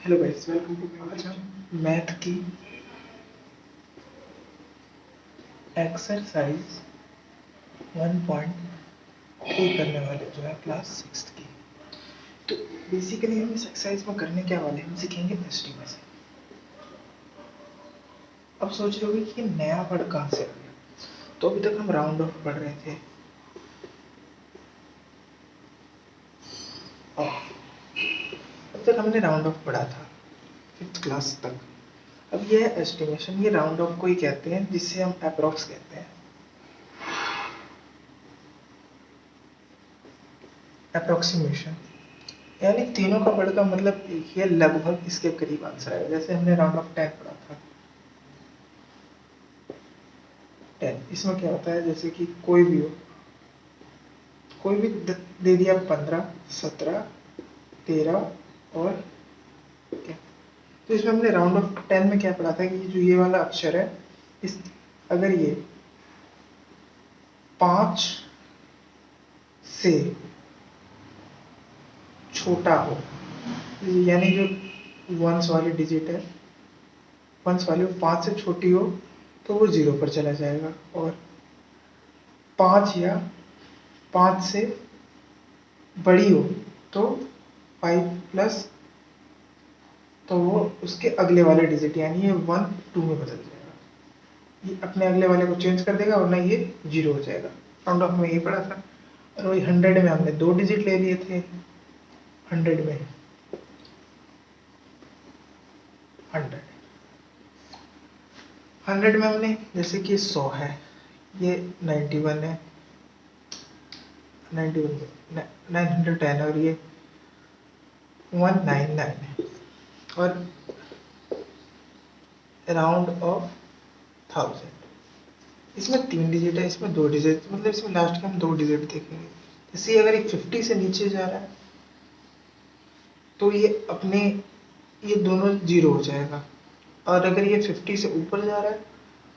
Hello guys, welcome to. आज हम math की एक्सरसाइज 1.3 करने वाले जो है क्लास 6 की। तो बेसिकली हम इस एक्सरसाइज में करने क्या वाले हैं, हम सीखेंगे एस्टिमेशन। अब सोच रहे होगे कि नया वर्ड कहाँ से आ गया। तो अभी तक हम राउंड ऑफ पढ़ रहे थे और अब तक हमने राउंड ऑफ पढ़ा था 5th क्लास तक। अब ये है एस्टिमेशन। ये राउंड ऑफ को ही कहते हैं, जिससे हम अप्रोक्स कहते हैं। अप्रोक्सीमेशन यानी तीनों का वर्ड का मतलब एक ही है, लगभग इसके करीब आंसर आएगा। जैसे हमने राउंड ऑफ 10 पढ़ा था। 10 इसमें क्या होता है, जैसे कि कोई भी हो, कोई भी दे दिया 15, 17, 13 और क्या। तो इसमें हमने राउंड ऑफ 10 में क्या पढ़ा था कि जो ये वाला अक्षर है, इस अगर ये 5 से छोटा हो, यानी जो वंस वाली डिजिट है, वंस वाली 5 से छोटी हो तो वो 0 पर चला जाएगा, और 5 या 5 से बड़ी हो तो 5 प्लस, तो वो उसके अगले वाले डिजिट यानी ये 1 2 में बदल जाएगा। ये अपने अगले वाले को चेंज कर देगा, वरना ये 0 हो जाएगा। राउंड ऑफ में यही पढ़ा था। और वही 100 में हमने 2 डिजिट ले लिए थे। 100 में 100 100 में हमने, जैसे कि 100 है, ये 91 है, 91 910 है, और ये 199 है, और राउंड ऑफ 1000। इसमें 3 डिजिट है, इसमें 2 डिजिट, मतलब इसमें लास्ट के हम 2 डिजिट देखेंगे। जैसे अगर ये 50 से नीचे जा रहा है तो ये अपने, ये दोनों 0 हो जाएगा, और अगर ये 50 से ऊपर जा रहा है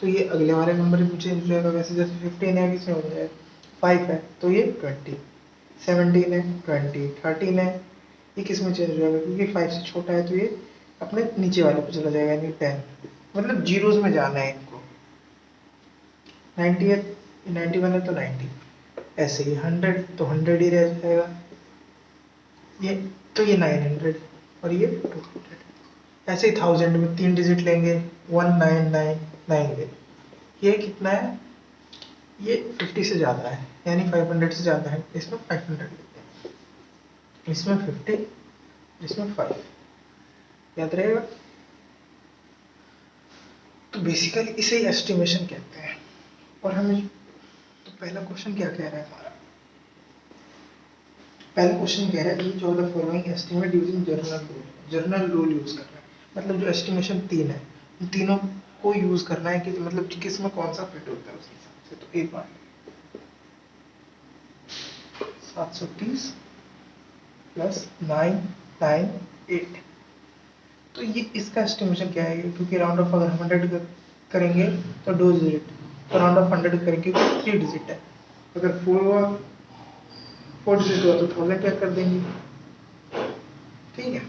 तो ये अगले वाले नंबर में चेंज हो जाएगा। वैसे जैसे 15 है, किसमें हो जाएगा, 5 है तो ये 20, 17 है 20, 13 है, ये किस में चेंज हो जाएगा, क्योंकि 5 से छोटा है तो ये अपने नीचे वाले पे चला जाएगा, यानी 10। मतलब जीरोस में जाना है इनको। 90 है, 91 है तो 90, ऐसे ही 100 तो 100 ही रह जाएगा, ये तो ये 900 और ये 200। ऐसे ही 1000 में 3 डिजिट लेंगे, 1999। ये कितना है, ये 50 से ज़्यादा है, यानी 500 से ज़्यादा है, इसमें 500 लेते हैं, इसमें 50, इसमें 5, याद रहेगा। तो बेसिकली इसे एस्टिमेशन कहते हैं। और हमें तो पहला क्वेश्चन क्या कह रहा है हमारा, पहला क्वेश्चन कह रहा है each of the following estimate using journal rule. Journal rule use कर रहा है, मतलब जो एस्टिमेशन 3 है उन तीनों को यूज करना है कि मतलब किस में कौन सा फिट होता है उस हिसाब से। तो एक बार 730 प्लस 998, तो ये इसका एस्टिमेशन क्या है, क्योंकि राउंड ऑफ अगर 100 करेंगे तो 2 डिजिट, तो राउंड ऑफ 100 करेंगे तो 3 डिजिट है। अगर 4 हुआ, 4 डिजिट हुआ तो 1000 क्या कर देंगे, ठीक है।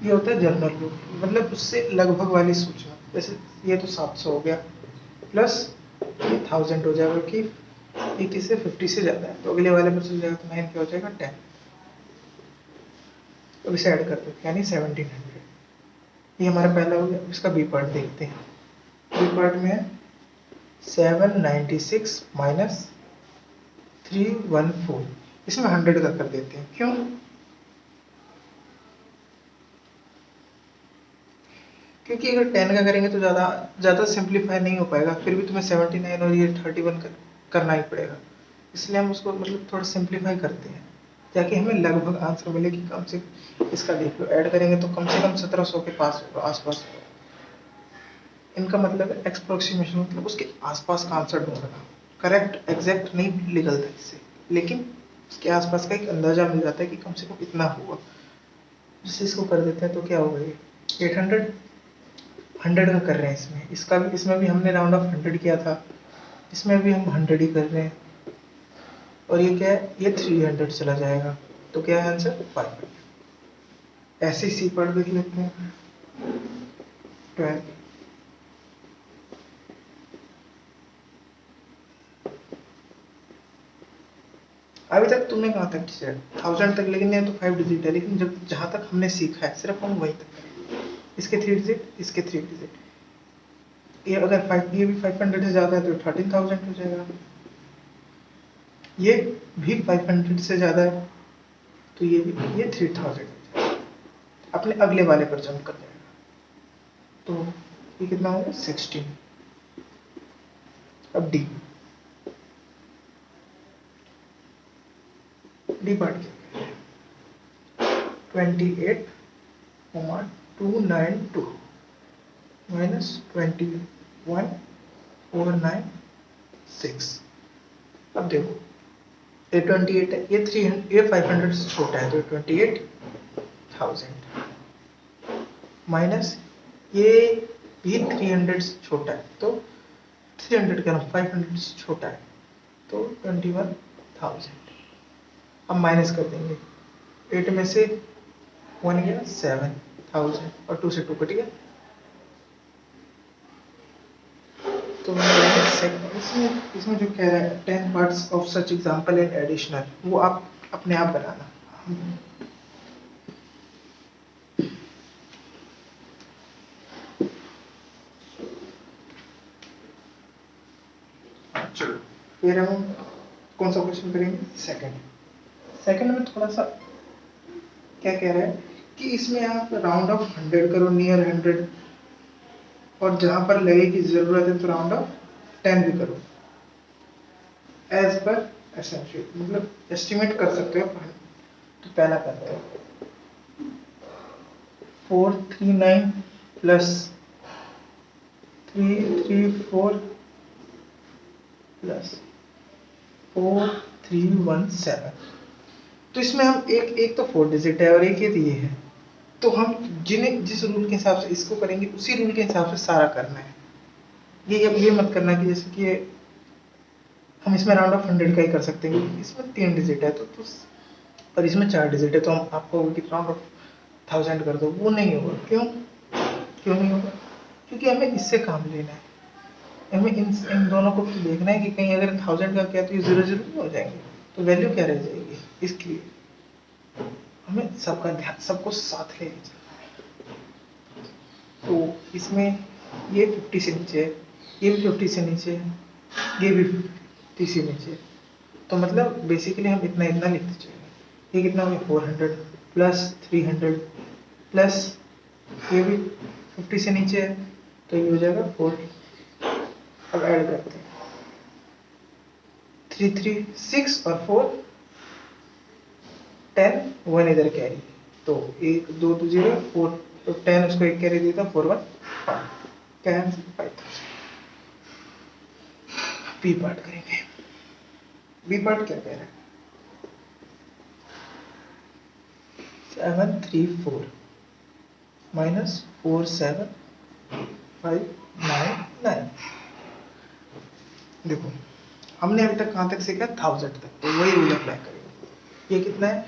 ये होता है जनरल रूल, मतलब उससे लगभग वाली सूचना। जैसे ये तो 700 हो गया, प्लस ये 1000 हो जाएगा कि 80 से 50 से ज़्यादा है, तो अगले वाले पर चल जाएगा, तो 9 क्या हो जाएगा 10। तो इसे ऐड कर देते हैं, यानी 1700। ये हमारा पहला हो गया। इसका बी पार्ट देखते हैं। बी पार्ट में है 796 माइनस 314, इसमें 100 का कर देते हैं। क्यों, क्योंकि अगर 10 का करेंगे तो ज़्यादा ज़्यादा सिंप्लीफाई नहीं हो पाएगा, फिर भी तुम्हें 79 और ये 31 करना ही पड़ेगा। इसलिए हम उसको मतलब थोड़ा सिंप्लीफाई करते हैं, ताकि हमें लगभग आंसर मिले कि कम से, इसका देख लो, ऐड करेंगे तो कम से कम 1700 के पास होगा, आसपास होगा। इनका मतलब है एक्सप्रोक्सीमेशन, मतलब उसके आसपास का आंसर ढूंढना। करेक्ट एग्जैक्ट नहीं निकलता इससे, लेकिन उसके आसपास का एक अंदाजा मिल जाता है कि कम से कम इतना होगा। जैसे इसको कर देते हैं तो क्या होगा, ये 800, 100 का कर रहे हैं इसमें, इसका भी, इसमें भी हमने राउंड ऑफ 100 किया था, इसमें भी हम 100 ही कर रहे हैं। और ये क्या है, ये 300 चला जाएगा, तो क्या है आंसर 500। ऐसे सी पार्ट देख लेते हैं। 12 अभी तक तुमने कहाँ तक किया 1000 तक, लेकिन ये तो 5 डिजिट है, लेकिन जब जहाँ तक हमने सीखा है सिर्फ हम वहीं तक करेंगे। इसके 3 डिजिट, इसके 3 डिजिट। ये अगर 5, ये भी 500 से ज़्यादा है तो 13,000 हो जाएगा। ये भी 500 से ज़्यादा है तो ये भी, ये 3000 हो जाएगा। अपने अगले वाले पर जंप कर जाएगा। तो ये कितना होगा 16। अब डी पार्ट क्या है 28,292 माइनस 21,496। अब देखो ये 28 है, ये 300, ये 500 से छोटा है तो 28,000 माइनस ये भी 300 से छोटा है तो 300 का 500 से छोटा है तो 21,000। अब माइनस कर देंगे, 8 में से 1 गया 7,000 और 2 से 2 कट गया। तो इसमें जो कह रहा है 10 parts of such example and additional, वो आप अपने आप बनाना। चलो फिर हम कौन सा क्वेश्चन करेंगे, सेकंड में थोड़ा सा क्या कह रहा है कि इसमें आप राउंड ऑफ 100 करो, नियर 100, और जहां पर लगे कि जरूरत है तो राउंड ऑफ 10 भी करो, एज पर एसेंशियल, मतलब एस्टिमेट कर सकते हो। तो पहला करते हैं 439 प्लस 334 प्लस 4317। तो इसमें हम एक तो 4 डिजिट है और एक ये है, तो हम जिस रूल के हिसाब से इसको करेंगे उसी रूल के हिसाब से सारा करना है। ये मत करना कि जैसे कि हम इसमें राउंड ऑफ 100 का ही कर सकते हैं, इसमें 3 डिजिट है तो और इसमें 4 डिजिट है, तो हम आपको राउंड ऑफ 1000 कर दो, वो नहीं होगा। क्यों नहीं होगा? क्योंकि हमें इससे काम लेना है, हमें इन दोनों को देखना है कि कहीं अगर 1000 का किया तो ये 0 0 नहीं हो जाएंगे, तो वैल्यू क्या रह जाएगी। इसलिए हमें सबका ध्यान, सबको साथ लेके चलना है। तो इसमें ये 50 से नीचे है, ये भी 50 से नीचे है, ये भी 50 से नीचे है, तो मतलब बेसिकली हम इतना लिखते चलेंगे। ये कितना हो गया 400 प्लस 300 प्लस ये भी 50 से नीचे है तो ये हो जाएगा 40। अब ऐड करते हैं 3 3 6 और 4 10, 1 इधर कैरी, तो 1 2 तो 0 4, तो 10 उसको एक कैरी देता, 4 1 5, कैन 5000। बी पार्ट करेंगे। बी पार्ट क्या कह रहा है 734 माइनस 47599। देखो हमने अभी तक कहां तक सीखा 1000 तक, तो वही रूल अप्लाई करेंगे। ये कितना है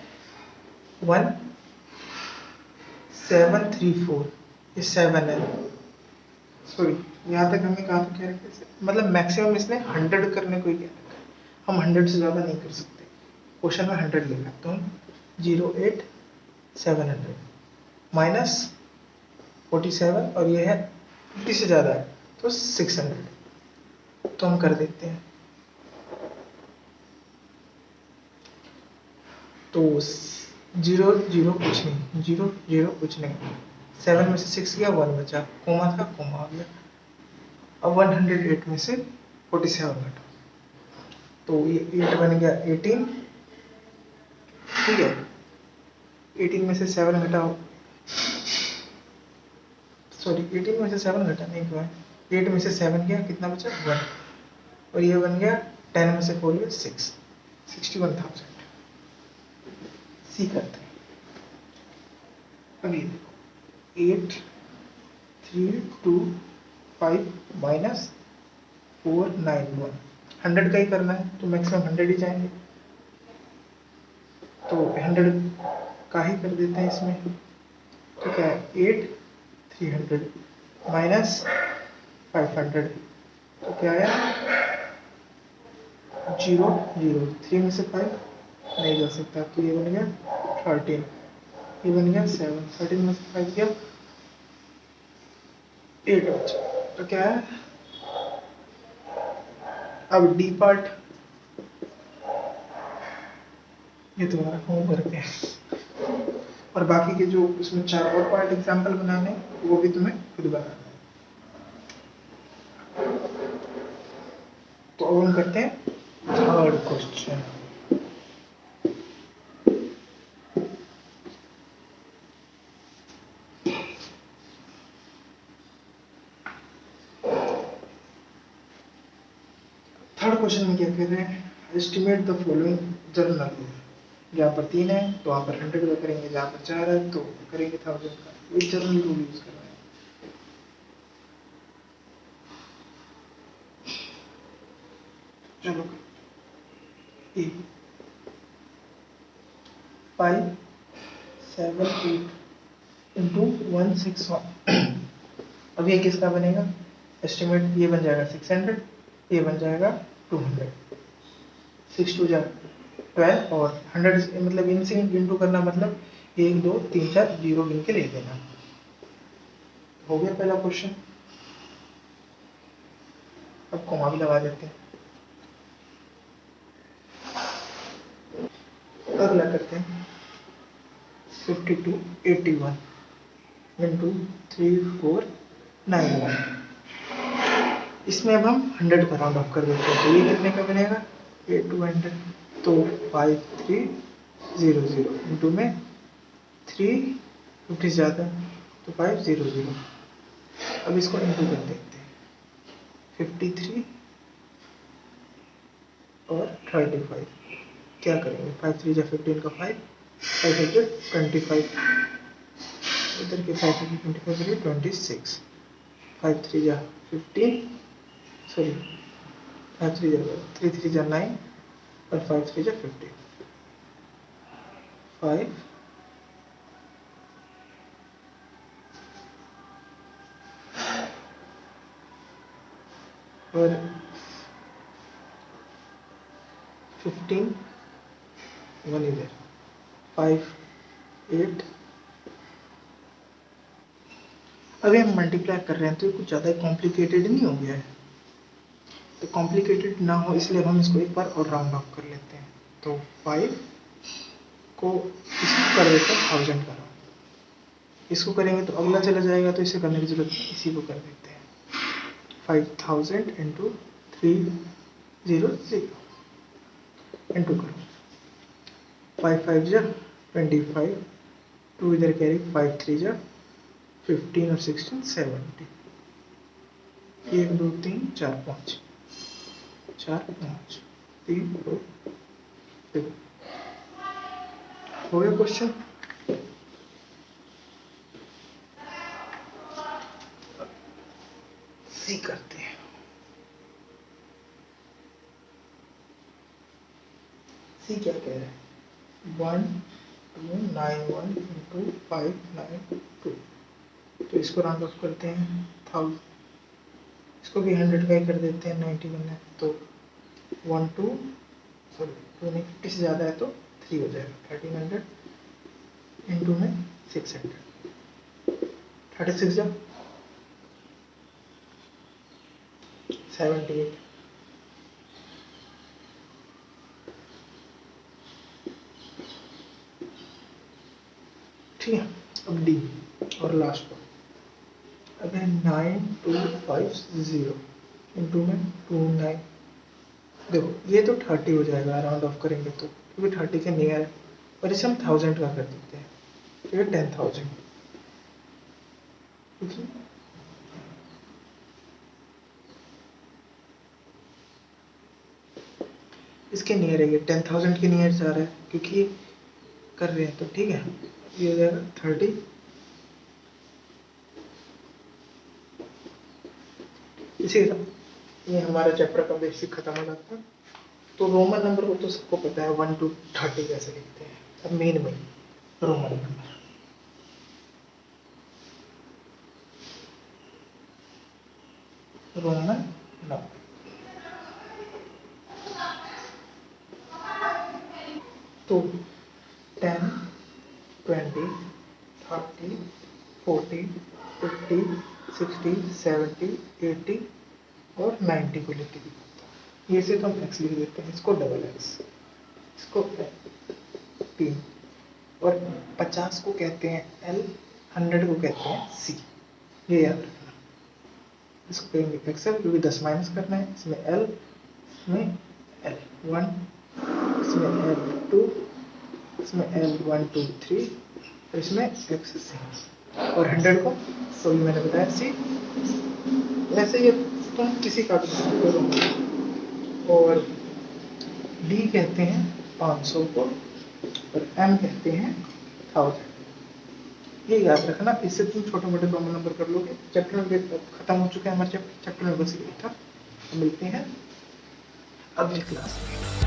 1734, ये 7 है, सॉरी यहाँ तक हमें कहा था क्या रखे, मतलब मैक्सिमम इसने 100 करने को ही क्या रखा है, हम 100 से ज़्यादा नहीं कर सकते। क्वेश्चन में 100 लिखा तो हम 08700 माइनस 47 और ये है 50 से ज़्यादा है तो 600, तो हम कर देते हैं। तो 0 0 कुछ नहीं, 0 0 कुछ नहीं, 7 में से 6 गया, 1 बचा, कोमा था कोमा आ गया। अब 108 में से 47 घटा तो ये 8 बन गया 18, ठीक है। 18 में से 7 घटाओ, सॉरी 18 में से 7 घटा नहीं हुआ है, 8 में से 7 गया, कितना बचा 1, और ये बन गया 10 में से 4 गया 6, 61,000। सी करते हैं। अब ये देखो 8 3 2 5 माइनस 491, 100 का ही करना है तो मैक्सिमम 100 ही जाएंगे, तो 100 का ही कर देते हैं इसमें। तो क्या है 8 300 माइनस 500, तो क्या है 0 0, 3 में से 5 नहीं जा सकता, तो ये बन गया 13, ये बन गया 7, 13 में से 5 गया 8 बचा, तो क्या है अब डी पार्ट, ये तुम्हारा होमवर्क है, और बाकी के जो उसमें 4 और पार्ट एग्जाम्पल बनाने वो भी तुम्हें खुद बनाना है। तो अब हम करते हैं थर्ड क्वेश्चन। थर्ड क्वेश्चन में क्या कह रहे हैं, एस्टिमेट द फॉलोइंग जर्नल। जहाँ पर 3 है तो वहाँ पर 100 का करेंगे, जहाँ पर 4 है तो करेंगे 1000 का। ये जर्नल रूल यूज कर रहे हैं। चलो 5 7 8 इंटू 161। अब ये किसका बनेगा एस्टिमेट, ये बन जाएगा 600, ये बन जाएगा 200, 6 2 जा 12 और 100 मतलब इनसे इंटू करना, मतलब 1 2 3 4 जीरो गिन के ले देना। हो गया पहला क्वेश्चन। अब कॉमा भी लगा देते हैं। अगला करते हैं 52 81 इंटू 3491। इसमें अब हम 100 का राउंड ऑफ कर देते हैं, तो ये कितने का बनेगा 8200, तो 5300 इंटू में 350 ज़्यादा तो 500। अब इसको इंटू कर देते हैं 53 और 35, क्या करेंगे 5 3 जा 15 का 5 525, इधर के 525 करिए 26, 5 3 जा 15, सॉरी 5 3 जा 3 3 जा 9 और 5 3 जा 15, 5 और 15 1 इधर 5 8। अभी हम मल्टीप्लाई कर रहे हैं तो ये कुछ ज़्यादा कॉम्प्लिकेटेड नहीं हो गया है, तो कॉम्प्लिकेटेड ना हो इसलिए हम इसको एक बार और राउंड ऑफ कर लेते हैं। तो 5 को इसको कर देते हैं 1000 का राउंड, इसको करेंगे तो अगला चला जाएगा, तो इसे करने की जरूरत नहीं, इसी को कर देते हैं 5000 इंटू 300 इंटू करो 5 5 जा 25, 2 इधर कैरी 5 3 जा 15 और 16 70, 1 2 3 4 5 4 5 3 2 2। हो गया क्वेश्चन। सी करते हैं। सी क्या कह रहा है 1291 इंटू 592, तो इसको राउंड ऑफ करते हैं 1000, इसको भी 100 का ही कर देते हैं, 91 है तो 1 2 सॉरी 2 नहीं 50 से ज़्यादा है तो 3 हो जाएगा 1300 इंटू में 600, 36 जब 78, ठीक है। अब डी और लास्ट पर अगर 9250 इंटू में 29, देखो ये तो 30 हो जाएगा राउंड ऑफ करेंगे तो, क्योंकि 30 के नियर है, और इसे हम 1000 का कर देते हैं तो ये 10,000, ठीक है। इसके नियर है, ये 10,000 के नियर जा रहा है क्योंकि ये कर रहे हैं, तो ठीक है ये हो जाएगा 30, इसी ये हमारा चैप्टर का बेसिक खत्म हो जाता है। तो रोमन नंबर को तो सबको पता है 1 to 30 कैसे लिखते हैं। अब main Roman number Roman number. तो 10, 20, 30, 40, 50, 60, 70, 80 और 90 को लेके भी बनता है। ये से तो हम एक्स लिख देते हैं, इसको डबल एक्स, इसको तीन, और 50 को कहते हैं एल, 100 को कहते हैं सी। ये याद रखना। इसको कहेंगे एक्सएल क्योंकि 10 माइनस करना है। इसमें एल, इसमें एल वन, इसमें एल टू, इसमें एल 1 2 3 और इसमें एक्स सी, और 100 को तो भी मैंने बताया सी। वैसे ये तुम किसी का भी करोगे। और डी कहते हैं 500 को, और एम कहते हैं 1000। ये याद रखना, इससे तुम छोटे मोटे रोमन नंबर कर लोगे। चैप्टर में खत्म हो चुका है हमारे चैप्टर में बस यही था। मिलते हैं अगली क्लास में।